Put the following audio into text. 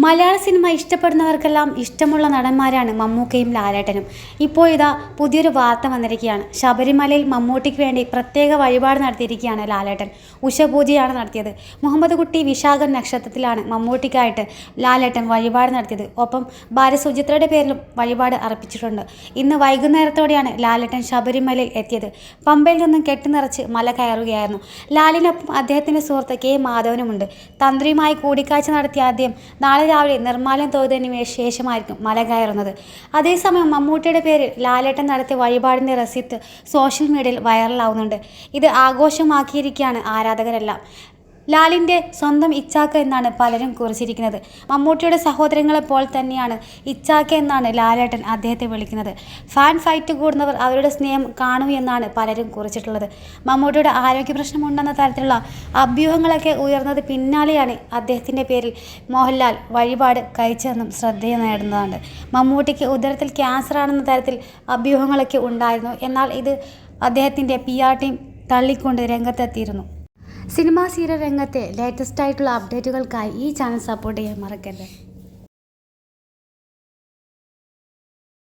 മലയാള cinema ഇഷ്ടപ്പെടുന്നവർക്കെല്ലാം ഇഷ്ടമുള്ള നടന്മാരാണ് മമ്മൂക്കയും ലാലേട്ടനും. ഇപ്പോൾ ഇതാ പുതിയൊരു വാർത്ത വന്നിരിക്കുകയാണ്. ശബരിമലയിൽ മമ്മൂട്ടിക്ക് വേണ്ടി പ്രത്യേക വഴിപാട് നടത്തിയിരിക്കുകയാണ് ലാലേട്ടൻ. ഉഷപൂജയാണ് നടത്തിയത്. മുഹമ്മദ് കുട്ടി വിശാഖം നക്ഷത്രത്തിലാണ് മമ്മൂട്ടിക്കായിട്ട് ലാലേട്ടൻ വഴിപാട് നടത്തിയത്. ഒപ്പം ഭാര്യ സുചിത്രയുടെ പേരിലും വഴിപാട് അർപ്പിച്ചിട്ടുണ്ട്. ഇന്ന് വൈകുന്നേരത്തോടെയാണ് ലാലേട്ടൻ ശബരിമലയിൽ എത്തിയത്. പമ്പയിൽ നിന്നും കെട്ടിനിറച്ച് മല കയറുകയായിരുന്നു. ലാലിനൊപ്പം അദ്ദേഹത്തിൻ്റെ സുഹൃത്ത് കെ മാധവനുമുണ്ട്. തന്ത്രിയുമായി കൂടിക്കാഴ്ച നടത്തിയ ആദ്യം നാളെ രാവിലെ നിർമ്മാല്യം തൊഴുതതിന് ശേഷമായിരിക്കും മല കയറുന്നത്. അതേസമയം മമ്മൂട്ടിയുടെ പേരിൽ ലാലേട്ടൻ നടത്തിയ വഴിപാടിൻ്റെ റെസിപ്റ്റ് സോഷ്യൽ മീഡിയയിൽ വൈറലാവുന്നുണ്ട്. ഇത് ആഘോഷമാക്കിയിരിക്കുകയാണ് ആരാധകരെല്ലാം. ലാലിൻ്റെ സ്വന്തം ഇച്ചാക്ക എന്നാണ് പലരും കുറിച്ചിരിക്കുന്നത്. മമ്മൂട്ടിയുടെ സഹോദരങ്ങളെപ്പോലെ തന്നെയാണ് ഇച്ചാക്ക എന്നാണ് ലാലേട്ടൻ അദ്ദേഹത്തെ വിളിക്കുന്നത്. ഫാൻ ഫൈറ്റ് കൂടുന്നവർ അവരുടെ സ്നേഹം കാണൂ എന്നാണ് പലരും കുറിച്ചിട്ടുള്ളത്. മമ്മൂട്ടിയുടെ ആരോഗ്യ പ്രശ്നമുണ്ടെന്ന തരത്തിലുള്ള അഭ്യൂഹങ്ങളൊക്കെ ഉയർന്നത് പിന്നാലെയാണ് അദ്ദേഹത്തിൻ്റെ പേരിൽ മോഹൻലാൽ വഴിപാട് കഴിച്ചതെന്നും ശ്രദ്ധ നേടുന്നതാണ്. മമ്മൂട്ടിക്ക് ഉദരത്തിൽ ക്യാൻസർ ആണെന്ന തരത്തിൽ അഭ്യൂഹങ്ങളൊക്കെ ഉണ്ടായിരുന്നു. എന്നാൽ ഇത് അദ്ദേഹത്തിൻ്റെ PR ടീം തള്ളിക്കൊണ്ട് രംഗത്തെത്തിയിരുന്നു. സിനിമാ സീരിയൽ രംഗത്തെ ലേറ്റസ്റ്റ് ആയിട്ടുള്ള അപ്ഡേറ്റുകൾക്കായി ഈ ചാനൽ സപ്പോർട്ട് ചെയ്യാൻ മറക്കരുത്.